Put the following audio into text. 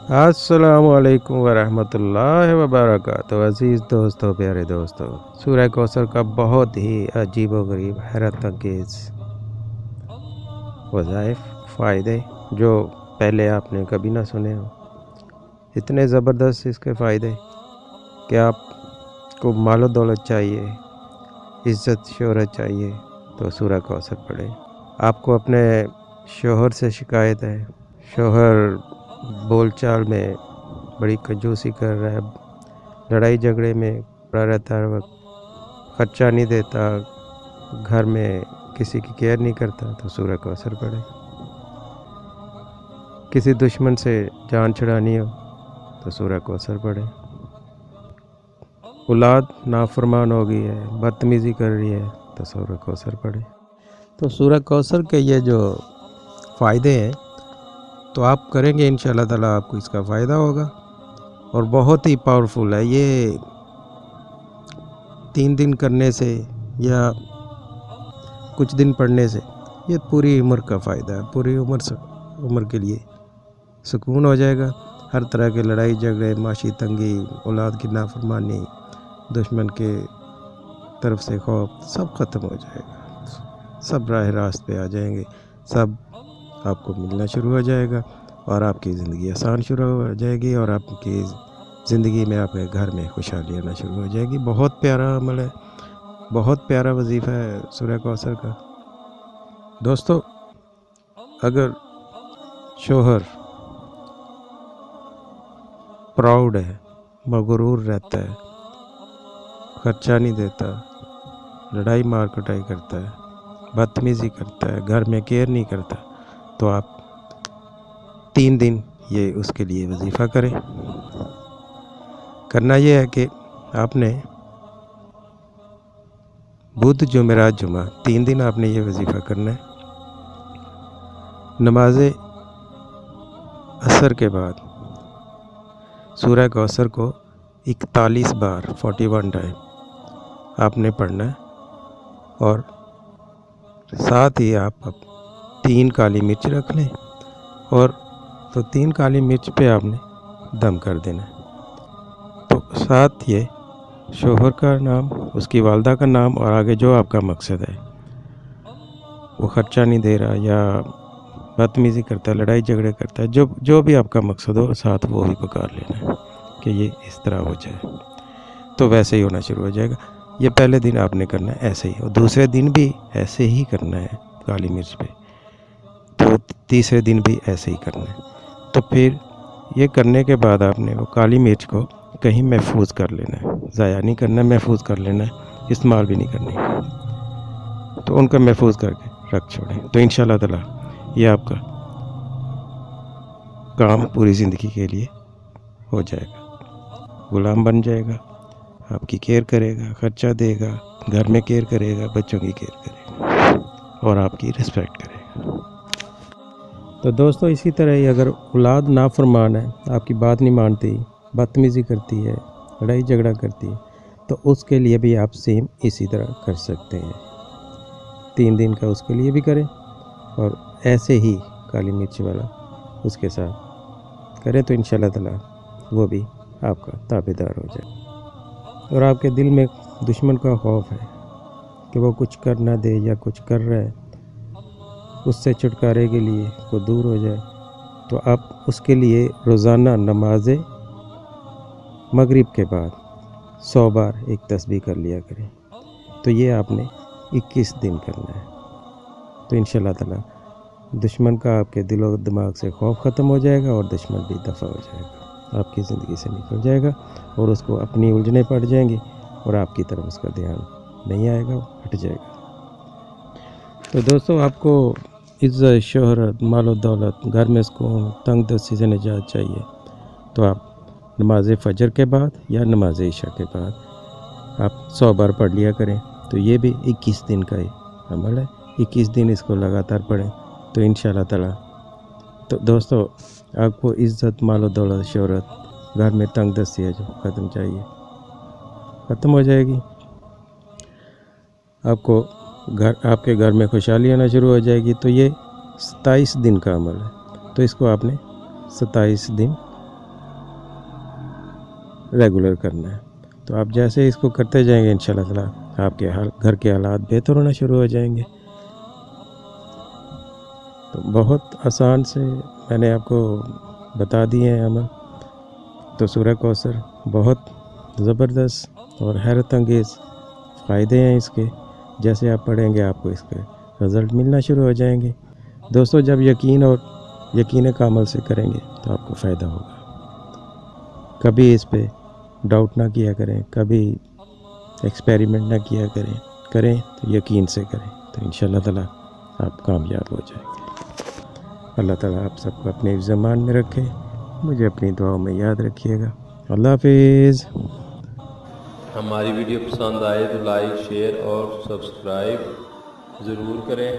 السلام علیکم ورحمۃ اللہ وبرکاتہ۔ عزیز دوستو، پیارے دوستو، سورہ کوثر کا بہت ہی عجیب و غریب، حیرت انگیز وظائف، فائدے جو پہلے آپ نے کبھی نہ سنے ہو۔ اتنے زبردست اس کے فائدے کہ آپ کو مال و دولت چاہیے، عزت شہرت چاہیے تو سورہ کوثر پڑھیں۔ آپ کو اپنے شوہر سے شکایت ہے، شوہر بول چال میں بڑی کنجوسی کر رہا ہے، لڑائی جھگڑے میں پڑا رہتا ہے، ہر وقت خرچہ نہیں دیتا، گھر میں کسی کی کیئر نہیں کرتا تو سورہ کوثر پڑھیں۔ کسی دشمن سے جان چھڑانی ہو تو سورہ کوثر پڑھیں۔ اولاد نافرمان ہو گئی ہے، بدتمیزی کر رہی ہے تو سورہ کوثر پڑھیں۔ تو سورہ کوثر کے یہ جو فائدے ہیں تو آپ کریں گے انشاءاللہ تعالیٰ، آپ کو اس کا فائدہ ہوگا، اور بہت ہی پاورفل ہے یہ۔ 3 دن کرنے سے یا کچھ دن پڑھنے سے یہ پوری عمر کا فائدہ ہے، پوری عمر کے لیے سکون ہو جائے گا۔ ہر طرح کے لڑائی جھگڑے، معاشی تنگی، اولاد کی نافرمانی، دشمن کے طرف سے خوف، سب ختم ہو جائے گا، سب راہ راست پہ آ جائیں گے، سب آپ کو ملنا شروع ہو جائے گا، اور آپ کی زندگی آسان شروع ہو جائے گی، اور آپ کی زندگی میں، آپ کے گھر میں خوشحالی آنا شروع ہو جائے گی۔ بہت پیارا عمل ہے، بہت پیارا وظیفہ ہے سورہ کوثر کا۔ دوستو، اگر شوہر پراؤڈ ہے، مغرور رہتا ہے، خرچہ نہیں دیتا، لڑائی مار کٹائی کرتا ہے، بدتمیزی کرتا ہے، گھر میں کیئر نہیں کرتا، تو آپ 3 دن یہ اس کے لیے وظیفہ کریں۔ کرنا یہ ہے کہ آپ نے بدھ جمعرات جمعہ 3 دن آپ نے یہ وظیفہ کرنا ہے۔ نماز عصر کے بعد سورہ کوثر کو 41 بار 41 ٹائم آپ نے پڑھنا ہے، اور ساتھ ہی آپ 3 کالی مرچ رکھ لیں، اور تو 3 کالی مرچ پہ آپ نے دم کر دینا ہے۔ تو ساتھ یہ شوہر کا نام، اس کی والدہ کا نام، اور آگے جو آپ کا مقصد ہے، وہ خرچہ نہیں دے رہا یا بدتمیزی کرتا ہے، لڑائی جھگڑے کرتا ہے، جو بھی آپ کا مقصد ہو، ساتھ وہ بھی پکار لینا ہے کہ یہ اس طرح ہو جائے، تو ویسے ہی ہونا شروع ہو جائے گا۔ یہ پہلے دن آپ نے کرنا ہے ایسے ہی، اور دوسرے دن بھی ایسے ہی کرنا ہے کالی مرچ پہ، تو تیسرے دن بھی ایسے ہی کرنا ہے۔ تو پھر یہ کرنے کے بعد آپ نے وہ کالی مرچ کو کہیں محفوظ کر لینا ہے، ضائع نہیں کرنا ہے، محفوظ کر لینا ہے، استعمال بھی نہیں کرنی، تو ان کا محفوظ کر کے رکھ چھوڑیں۔ تو انشاءاللہ تعالیٰ یہ آپ کا کام پوری زندگی کے لیے ہو جائے گا، غلام بن جائے گا، آپ کی کیئر کرے گا، خرچہ دے گا، گھر میں کیئر کرے گا، بچوں کی کیئر کرے گا، اور آپ کی رسپیکٹ کرے گا۔ تو دوستو، اسی طرح ہی اگر اولاد نافرمان ہے، آپ کی بات نہیں مانتی، بدتمیزی کرتی ہے، لڑائی جھگڑا کرتی ہے، تو اس کے لیے بھی آپ سیم اسی طرح کر سکتے ہیں۔ 3 دن کا اس کے لیے بھی کریں، اور ایسے ہی کالی مرچ والا اس کے ساتھ کریں، تو انشاءاللہ تعالیٰ وہ بھی آپ کا تابعدار ہو جائے، اور آپ کے دل میں دشمن کا خوف ہے کہ وہ کچھ کر نہ دے یا کچھ کر رہا ہے، اس سے چھٹکارے کے لیے وہ دور ہو جائے، تو آپ اس کے لیے روزانہ نماز مغرب کے بعد 100 بار ایک تسبیح کر لیا کریں۔ تو یہ آپ نے 21 دن کرنا ہے، تو انشاءاللہ تعالیٰ دشمن کا آپ کے دل و دماغ سے خوف ختم ہو جائے گا، اور دشمن بھی دفع ہو جائے گا، آپ کی زندگی سے نکل جائے گا، اور اس کو اپنی الجھنیں پڑ جائیں گی، اور آپ کی طرف اس کا دھیان نہیں آئے گا، ہٹ جائے گا۔ تو دوستو، آپ کو عزت، شہرت، مال و دولت، گھر میں سکون، تنگ دستی سے نجات چاہیے، تو آپ نماز فجر کے بعد یا نماز عشاء کے بعد آپ 100 بار پڑھ لیا کریں، تو یہ بھی 21 دن کا ہی عمل ہے۔ 21 دن اس کو لگاتار پڑھیں، تو انشاءاللہ تعالیٰ، تو دوستو، آپ کو عزت، مال و دولت، شہرت، گھر میں تنگ دستی ہے جو ختم چاہیے، ختم ہو جائے گی، آپ کے گھر میں خوشحالی آنا شروع ہو جائے گی۔ تو یہ 27 دن کا عمل ہے، تو اس کو آپ نے 27 دن ریگولر کرنا ہے. تو آپ جیسے اس کو کرتے جائیں گے انشاءاللہ تعالیٰ آپ کے گھر کے حالات بہتر ہونا شروع ہو جائیں گے. تو بہت آسان سے میں نے آپ کو بتا دیے ہیں عمل. تو سورہ کوثر بہت زبردست اور حیرت انگیز فائدے ہیں اس کے. جیسے آپ پڑھیں گے آپ کو اس کے رزلٹ ملنا شروع ہو جائیں گے. دوستو جب یقین کامل سے کریں گے تو آپ کو فائدہ ہوگا. کبھی اس پہ ڈاؤٹ نہ کیا کریں, کبھی ایکسپیریمنٹ نہ کیا کریں تو یقین سے کریں تو انشاءاللہ تعالیٰ آپ کامیاب ہو جائیں گے. اللہ تعالیٰ آپ سب کو اپنے زمان میں رکھے. مجھے اپنی دعاؤں میں یاد رکھیے گا. اللہ حافظ. ہماری ویڈیو پسند آئے تو لائک شیئر اور سبسکرائب ضرور کریں.